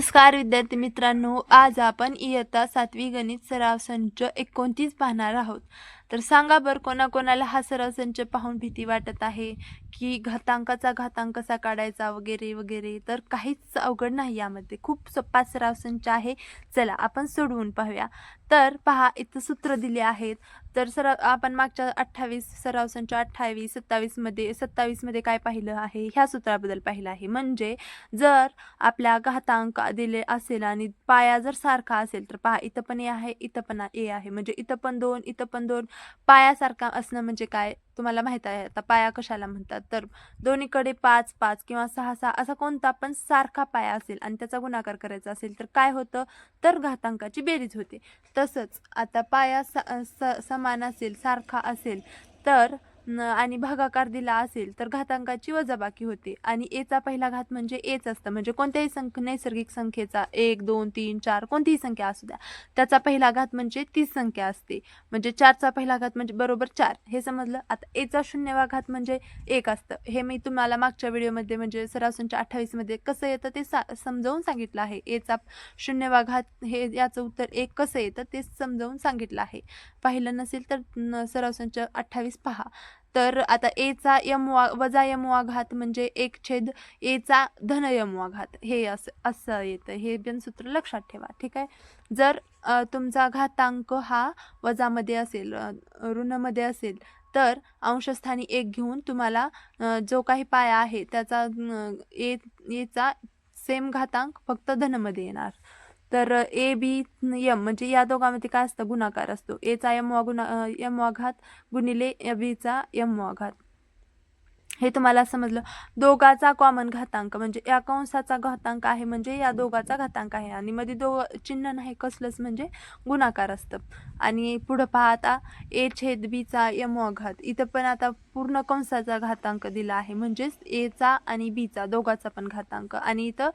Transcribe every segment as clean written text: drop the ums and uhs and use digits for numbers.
नमस्कार विद्यार्थी मित्रांनो, आज आपण इयत्ता 7वी गणित सराव संच 29 पाहणार आहोत. तर सांगा बरं कोणाकोणाला हा सराव संच पाहून भीती वाटत आहे की घातांकाचा घातांक कसा काढायचा वगैरे वगैरे. तर काहीच अवघड नाही, यामध्ये खूप सोपा सराव संच आहे. चला आपण सोडवून पाहूया. तर पहा, इथं सूत्र दिले आहेत. तर आपण मागच्या 28 सराव संच 28 27 मध्ये काय पाहिलं आहे, ह्या सूत्राबद्दल पाहिलं आहे. म्हणजे जर आपल्या घातांक दिले असेल आणि पाया जर सारखा असेल तर पहा, इथं पण ए आहे, इथं पण ए आहे, म्हणजे इथं पण 2, इथं पण 2. पाया सारखा असणं म्हणजे काय तुम्हाला माहित आहे. आता पाया कशाला म्हणतात, तर दोन्हीकडे 5 5 किंवा 6 6 असा कोणता पण सारखा पाया असेल आणि त्याचा गुणाकार करायचा असेल तर काय होतं, तर घातांकाची बेरीज होते. तसंच आता पाया समान असेल, सारखा असेल तर आणि भागाकार दिला असेल तर घातांकाची वजाबाकी होते. आणि एचा पहिला घात म्हणजे एच असतं. म्हणजे कोणत्याही नैसर्गिक संख्येचा 1 2 3 4 कोणतीही संख्या असू द्या, त्याचा पहिला घात म्हणजे तीच संख्या असते. म्हणजे 4चा पहिला घात म्हणजे बरोबर 4, हे समजलं. आता एचा शून्यवा घात म्हणजे 1 असतं. हे मी तुम्हाला मागच्या व्हिडिओमध्ये म्हणजे सराव संच 28 मध्ये कसं येतं ते समजावून सांगितलं आहे. एचा शून्यवा घात हे याचं उत्तर 1 कसं येतं ते समजावून सांगितलं आहे. पाहिलं नसेल तर सराव संच 28 पहा. तर आता एचा वजा यमवा घात म्हणजे 1 छेद एचा धन यमवा घात, हे असं येतं. हे पण सूत्र लक्षात ठेवा, ठीक आहे. जर तुमचा घातांक हा वजामध्ये असेल, ऋणमध्ये असेल, तर अंशस्थानी 1 घेऊन तुम्हाला जो काही पाया आहे त्याचा एचा सेम घातांक फक्त धनमध्ये येणार. तर ए बी यम म्हणजे या दोघांमध्ये काय असतं, गुणाकार असतो. एचा यमवा घात गुणिले बीचा यमवा घात. हे तुम्हाला समजलं. दोघाचा कॉमन घातांक म्हणजे या कंसाचा घातांक आहे म्हणजे या दोघाचा घातांक आहे, आणि मध्ये चिन्ह नाही कसलंच म्हणजे गुणाकार असतं. आणि पुढं पहा, आता ए छेद बीचा यमवा घात. इथं पण आता पूर्ण कंसाचा घातांक दिला आहे, म्हणजेच एचा आणि बीचा दोघाचा पण घातांक. आणि इथं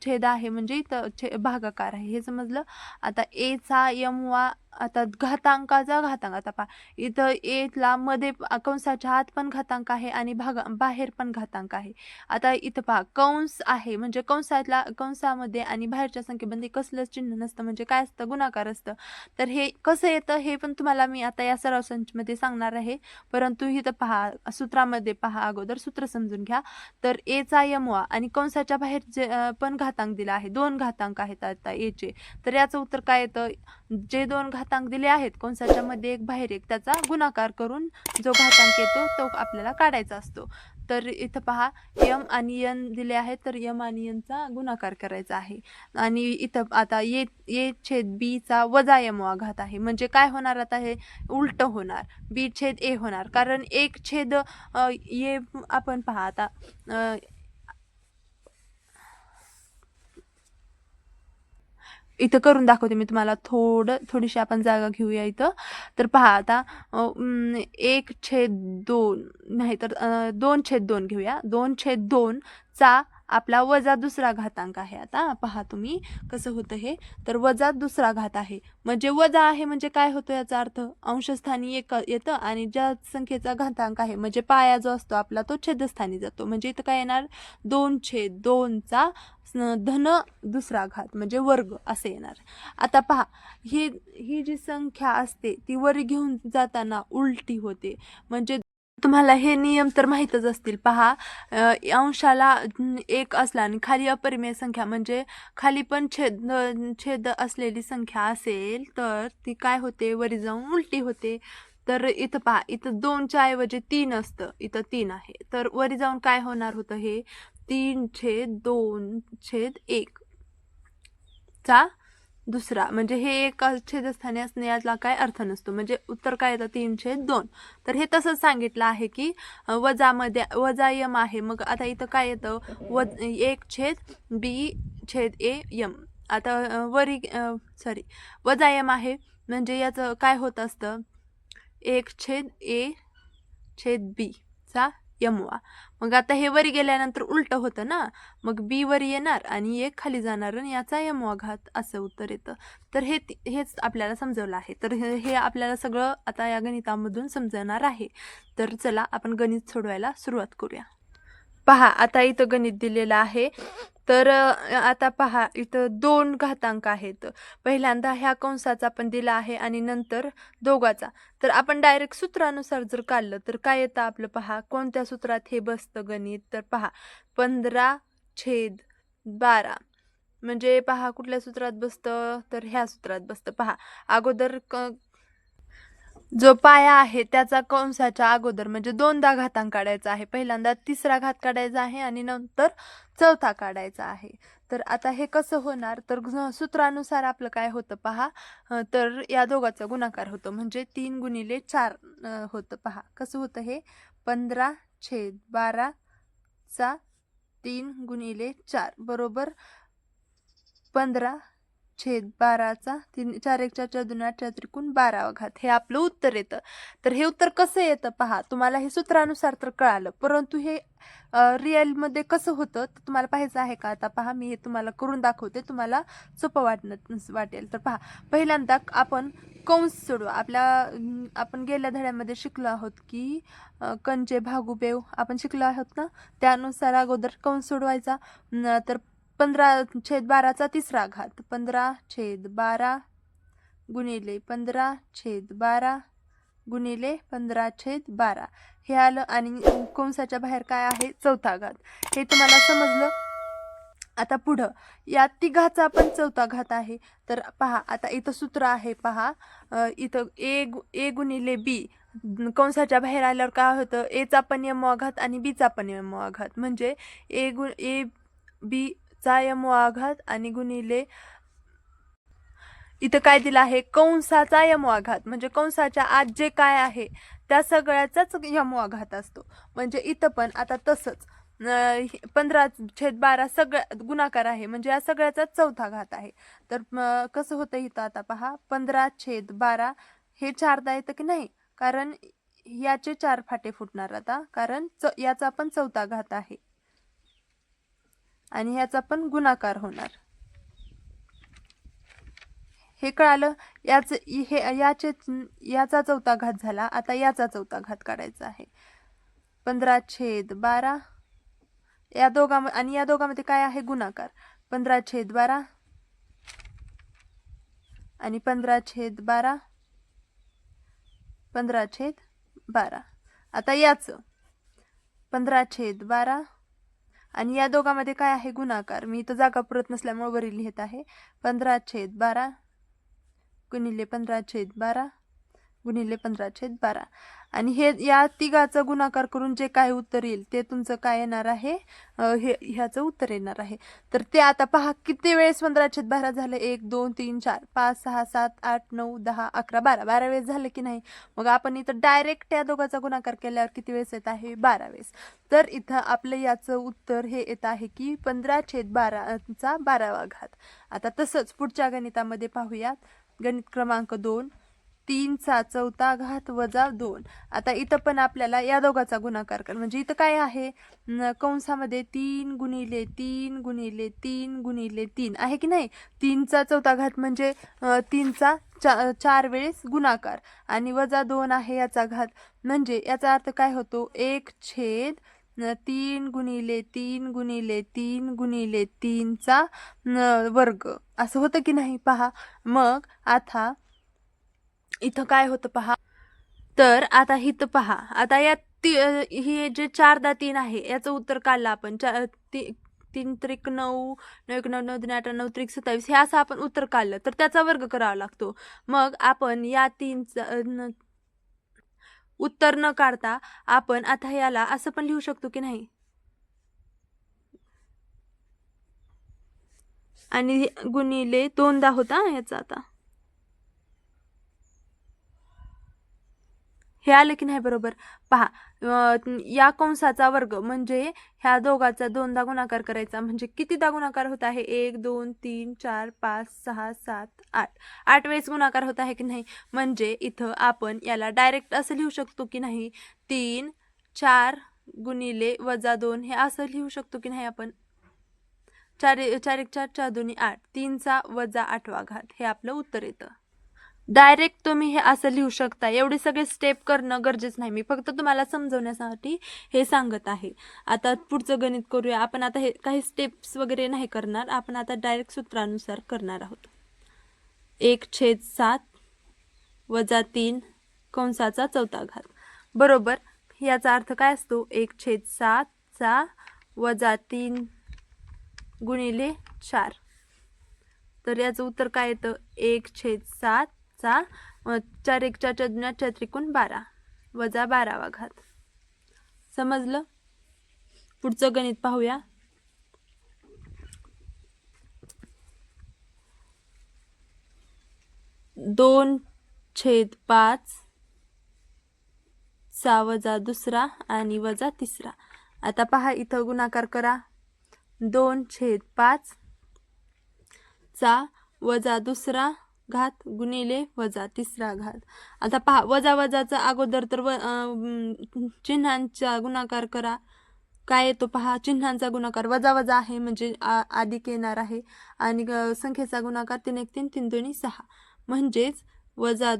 छेद आहे म्हणजे इथं भागाकार आहे, हे समजलं. आता एचा यमवा, आता घातांकाचा घातांक. आता पहा, इथं एला मध्ये कंसाच्या आत पण घातांक आहे आणि बाहेर पण घातांक आहे. आता इथं पहा, कंस आहे म्हणजे कंसामध्ये आणि बाहेरच्या संख्येमध्ये कसलंच चिन्ह नसतं, म्हणजे काय असतं, गुणाकार असतं. तर हे कसं येतं हे पण तुम्हाला मी आता या सराव संचमध्ये सांगणार आहे. परंतु इथं पहा, सूत्रामध्ये पहा, अगोदर सूत्र समजून घ्या. तर एचा यमवा आणि कंसाच्या बाहेर जे पण घातांक दिला आहे, 2 घातांक आहेत आता एचे. तर याचं उत्तर काय येतं, जे 2 घातांक दिले आहेत कंसाच्या मध्ये एक बाहेर एक, त्याचा गुणाकार करून जो घातांक येतो तो आपल्याला काढायचा असतो. तर इथं पहा, यम आणि यन दिले आहेत, तर यम आणि यनचा गुणाकार करायचा आहे. आणि इथं आता ए छेद बीचा वजा यमवा घात आहे, म्हणजे काय होणार, आता हे उलट होणार, बी छेद ए होणार. कारण 1 छेद ए आपण पहा आता इथं करून दाखवते मी तुम्हाला. थोडीशी आपण जागा घेऊया इथं. तर पहा आता 1/2 नाही तर 2/2 घेऊया. 2/2 चा आपला वजा दुसरा घातांक आहे. आता पहा तुम्ही कसं होतं हे. तर वजा दुसरा घात आहे म्हणजे वजा आहे म्हणजे काय होतं, याचा अर्थ अंशस्थानी 1 येतं आणि ज्या संख्येचा घातांक आहे म्हणजे पाया जो असतो आपला तो छेदस्थानी जातो. म्हणजे इथं काय येणार, 2/2 चा धन दुसरा घात म्हणजे वर्ग असे येणार. आता पहा, ही जी संख्या असते ती वर घेऊन जाताना उलटी होते. म्हणजे तुम्हाला हे नियम तर माहीतच असतील. पहा, अंशाला 1 असला आणि खाली अपरिमेय संख्या म्हणजे खाली पण छेद असलेली संख्या असेल तर ती काय होते, वरी जाऊन उलटी होते. तर इथं पहा, इथं 2च्या ऐवजी 3 असतं, इथं 3 आहे, तर वरी जाऊन काय होणार होतं, हे 3/2/1 चा दुसरा, म्हणजे हे एक छेदस्थानी असणे यातला काय अर्थ नसतो. म्हणजे उत्तर काय येतं, 3/2. तर हे तसंच सांगितलं आहे की वजामध्ये वजा यम आहे. मग आता इथं काय येतं, 1/b/a यम. आता वजा यम आहे म्हणजे याचं काय होत असतं, 1/a/b चा यमवा. मग आता हे वरी गेल्यानंतर उलट होतं ना, मग बी वरी येणार आणि 1 खाली जाणार आणि याचा यमवा घात, असं उत्तर येतं. तर हेच आपल्याला समजवलं आहे. तर हे आपल्याला सगळं आता या गणितामधून समजणार आहे. तर चला आपण गणित सोडवायला सुरुवात करूया. पहा आता इथं गणित दिलेलं आहे. तर आता पहा इथं 2 घातांक आहेत. पहिल्यांदा ह्या कंसाचा पण दिला आहे आणि नंतर दोघाचा. तर आपण डायरेक्ट सूत्रानुसार जर काढलं तर काय येतं आपलं पहा, कोणत्या सूत्रात हे बसतं गणित? तर पहा 15/12 म्हणजे पहा कुठल्या सूत्रात बसतं? तर ह्या सूत्रात बसतं. पहा अगोदर जो पाया आहे त्याचा कंसाच्या अगोदर म्हणजे दोनदा घातांक काढायचा आहे. पहिल्यांदा तिसरा घात काढायचा आहे आणि नंतर चौथा काढायचा आहे. तर आता हे कसं होणार? तर सूत्रानुसार आपलं काय होतं पहा, तर या दोघाचा गुणाकार होतो म्हणजे 3 गुणिले 4 होतं. पहा कसं होतं हे 15/12 चा 3 गुणिले 4 बरोबर 15/12चा 4 1 4 4 2 8 4 त्रिकोण 12वा घात हे आपलं उत्तर येतं. तर हे उत्तर कसं येतं पहा, तुम्हाला हे सूत्रानुसार तर कळालं, परंतु हे रिअलमध्ये कसं होतं तर तुम्हाला पाहायचं आहे का? आता पहा मी हे तुम्हाला करून दाखवते, तुम्हाला सोपं वाटेल. तर पहा पहिल्यांदा आपण कंस सोडवा. आपण गेल्या धड्यामध्ये शिकलो आहोत की कंचे भागुबेव आपण शिकलो आहोत ना, त्यानुसार अगोदर कंस सोडवायचा. तर 15/12चा तिसरा घात 15/12 गुणिले 15/12 गुणिले 15/12 हे आलं आणि कंसाच्या बाहेर काय आहे? चौथा घात. हे तुम्हाला समजलं. आता पुढं या तिघाचा पण चौथा घात आहे. तर पहा आता इथं सूत्र आहे पहा, इथं ए गुणिले बी कंसाच्या बाहेर आल्यावर काय होतं? एचा पण यमवा घात आणि बीचा पण यमवा घात म्हणजे ए बी चा यमवा घात आणि गुणिले इथं काय दिलं आहे? कंसाचा यमवा घात म्हणजे कंसाच्या आत जे काय आहे त्या सगळ्याचाच यमवा घात असतो. म्हणजे इथं पण आता तसंच 15/12 सगळ्या गुणाकार आहे म्हणजे या सगळ्याचा चौथा घात आहे. तर कसं होतं इथं आता पहा 15/12 हे चारदा येतं की नाही? कारण याचे 4 फाटे फुटणार आता, कारण याचा पण चौथा घात आहे आणि ह्याचा पण गुणाकार होणार. हे कळालं. याचा चौथा घात झाला. आता याचा चौथा घात काढायचा आहे. 15/12 या दोघांमध्ये काय आहे? गुणाकार. 15/12 आणि 15/12 15/12 आता याचं 15/12 आणि या दोघांमध्ये काय आहे? गुणाकार. मी इथं जागा पुरत नसल्यामुळे वरील लिहित आहे. 15/12 गुणिले 15/12 गुणिले 15/12 आणि हे या तिघाचा गुणाकार करून जे काय उत्तर येईल ते तुमचं काय येणार आहे? ह्याचं उत्तर येणार आहे. तर ते आता पहा किती वेळेस 15/12 झाले? 1 2 3 4 5 6 7 8 9 10 11 12 वेळेस झाले की नाही? मग आपण इथं डायरेक्ट या दोघाचा गुणाकार केल्यावर किती वेळेस येत आहे? 12 वेळेस. तर इथं आपलं याचं उत्तर हे येत आहे की 15/12चा 12वा घात. आता तसंच पुढच्या गणितामध्ये पाहूयात. गणित क्रमांक 2 3चा चौथा घात वजा 2. आता इथं पण आपल्याला या दोघाचा गुणाकार कर म्हणजे इथं काय आहे? कंसामध्ये 3 गुणिले 3 गुणिले 3 गुणिले 3 आहे की नाही? 3चा चौथा घात म्हणजे 3चा 4 वेळेस गुणाकार आणि वजा 2 आहे याचा घात म्हणजे याचा अर्थ काय होतो? 1/3 गुणिले 3 गुणिले 3 गुणिले 3चा वर्ग असं होतं की नाही? पहा मग आता इथं काय होतं पहा. तर आता इथं पहा आता या हे जे 4 दा 3 आहे याचं उत्तर काढलं आपण. 3 त्रिक 9 9 1 9 9 3 8 9 त्रिक 27 हे असं आपण उत्तर काढलं तर त्याचा वर्ग करावा लागतो. मग आपण या 3चं उत्तर न काढता आपण आता याला असं पण लिहू शकतो की नाही? आणि गुणिले 2दा होता याचा आता हे आलं की नाही बरोबर? पहा या कंसाचा वर्ग म्हणजे ह्या दोघाचा 2दा गुणाकार करायचा म्हणजे कितीदा गुणाकार होत आहे? 1 2 3 4 5 6 7 8 8 वेळेस गुणाकार होत आहे की नाही? म्हणजे इथं आपण याला डायरेक्ट असं लिहू शकतो की नाही? 3 4 गुणिले वजा 2 हे असं लिहू शकतो की नाही आपण? 4 1 4 4 2 8 3चा वजा 8वा घात हे आपलं उत्तर येतं. डायरेक्ट तुम्ही हे असं लिहू शकता. एवढे सगळे स्टेप करणं गरजेचं नाही. मी फक्त तुम्हाला समजवण्यासाठी हे सांगत आहे. आता पुढचं गणित करूया आपण. आता हे काही स्टेप्स वगैरे नाही करणार आपण, आता डायरेक्ट सूत्रानुसार करणार आहोत. 1/7 वजा 3 कंसाचा चौथा घात बरोबर. याचा अर्थ काय असतो? 1/7 चा वजा 3 गुणिले 4. तर याचं उत्तर काय येतं? 1/7 चा 4 1 4 4 त्रिकोण 12 वजा 12वा घात. समजलं? पुढचं गणित पाहूया. 2/5 चा वजा दुसरा आणि वजा तिसरा. आता पहा इथं गुणाकार करा. 2/5 चा वजा दुसरा घात गुणिले वजा तिसरा घात. आता पहा वजा वजाचा अगोदर तर चिन्हांचा गुणाकार करा. काय येतो पहा? चिन्हांचा गुणाकार वजा वजा आहे म्हणजे अधिक येणार आहे आणि संख्येचा गुणाकार 3 1 3 3 2 6 म्हणजेच वजा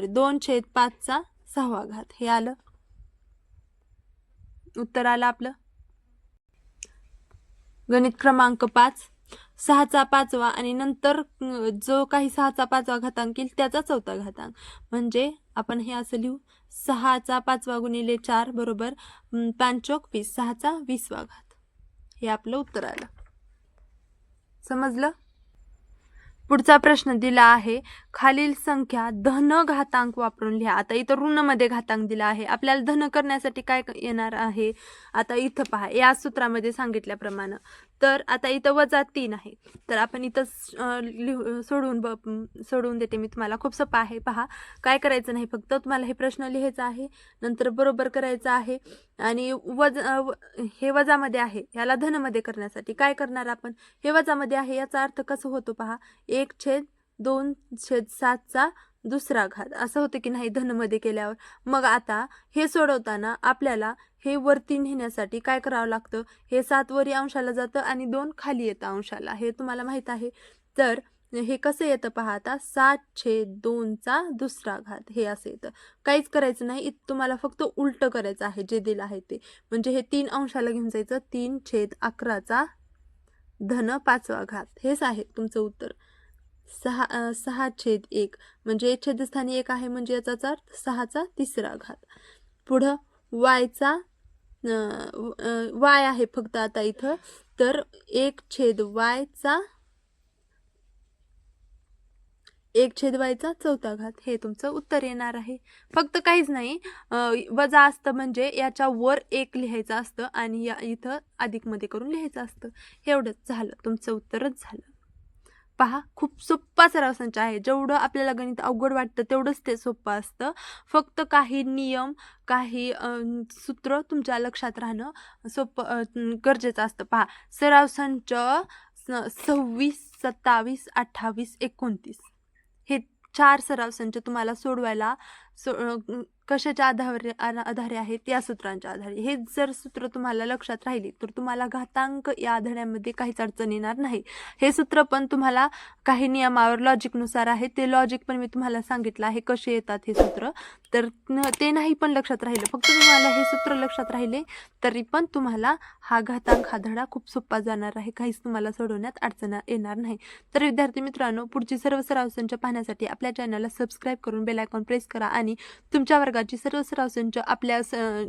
2/5 चा 6वा घात. हे आलं, उत्तर आलं आपलं. गणित क्रमांक 5. 6चा 5वा आणि नंतर जो काही 6चा 5वा घातांक येईल त्याचा चौथा घातांक. म्हणजे आपण हे असं लिहू. 6चा 5वा गुणिले 4 बरोबर 5 चौक 20. 6चा 20वा घात. हे आपलं उत्तर आलं. समजलं? पुढचा प्रश्न दिला आहे. खालील संख्या धन घातांक वापरून लिहा. आता इथं ऋणमध्ये घातांक दिला आहे. आपल्याला धन करण्यासाठी काय येणार आहे? आता इथं पहा या सूत्रामध्ये सांगितल्याप्रमाणे. तर आता इथं वजा 3 आहे. तर आपण इथं सोडवून देते मी तुम्हाला. खूप सोपं आहे. पहा काय करायचं नाही, फक्त तुम्हाला हे प्रश्न लिहायचा आहे, नंतर बरोबर करायचं आहे आणि हे वजामध्ये आहे, याला धनमध्ये करण्यासाठी काय करणार आपण? हे वजामध्ये आहे याचा अर्थ कसं होतो पहा. 1/2/7 चा दुसरा घात असं होतं की नाही धनमध्ये केल्यावर. मग आता हे सोडवताना आपल्याला हे वरती नेण्यासाठी काय करावं लागतं? हे 7 वरी अंशाला जातं आणि 2 खाली येतं अंशाला. हे तुम्हाला माहित आहे. तर हे कसं येतं पहा आता. 7/2 चा दुसरा घात हे असं येतं. काहीच करायचं नाही, तुम्हाला फक्त उलट करायचं आहे जे दिलं आहे ते. म्हणजे हे 3 अंशाला घेऊन जायचं. 3/11 चा धन 5वा घात. हेच आहे तुमचं उत्तर. 6/1 म्हणजे छेदस्थानी 1 आहे म्हणजे याचा अर्थ 6चा तिसरा घात. पुढं वायचा वाय आहे फक्त आता इथं. तर 1/y चा चौथा घात हे तुमचं उत्तर येणार आहे. फक्त काहीच नाही, वजा असतं म्हणजे याच्या वर 1 लिहायचं असतं आणि इथं अधिक मध्ये करून लिहायचं असतं. एवढंच झालं, तुमचं उत्तरच झालं. पहा खूप सोप्पा सराव संच आहे. जेवढं आपल्याला गणित अवघड वाटतं तेवढंच ते सोपं असतं. फक्त काही नियम, काही सूत्र तुमच्या लक्षात राहणं सोपं गरजेचं असतं. पहा सराव संच 26, 27, 28, 29 हे 4 सराव संच तुम्हाला सोडवायला कशाच्या आधारे आहेत? या सूत्रांच्या आधारे. हे जर सूत्र तुम्हाला लक्षात राहिली तर तुम्हाला घातांक या धड्यामध्ये काहीच अडचण येणार नाही. हे सूत्र पण तुम्हाला काही नियमावर लॉजिकनुसार आहे. ते लॉजिक पण मी तुम्हाला सांगितलं आहे कसे येतात हे सूत्र. तर ते नाही पण लक्षात राहिलं, फक्त तुम्हाला हे सूत्र लक्षात राहिले तरी पण तुम्हाला हा घातांक हा धडा खूप सोपा जाणार आहे. काहीच तुम्हाला सोडवण्यात अडचण येणार नाही. तर विद्यार्थी मित्रांनो, पुढची सर्व सराव संच पाहण्यासाठी आपल्या चॅनलला सबस्क्राईब करून बेल आयकॉन प्रेस करा आणि तुमच्या वर्गाची सर्व सराव संच आपल्या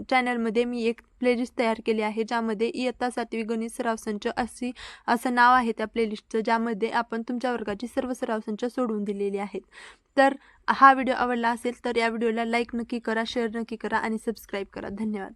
चॅनलमध्ये मी एक प्लेलिस्ट तयार केली आहे, ज्यामध्ये इयत्ता 7वी गणित सराव संच असं नाव आहे त्या प्लेलिस्टचं, ज्यामध्ये आपण तुमच्या वर्गाची सर्व सराव संच सोडवून दिलेली आहेत. तर हा व्हिडिओ आवडला असेल तर या व्हिडिओला लाईक नक्की करा, शेअर नक्की करा आणि सबस्क्राईब करा. धन्यवाद.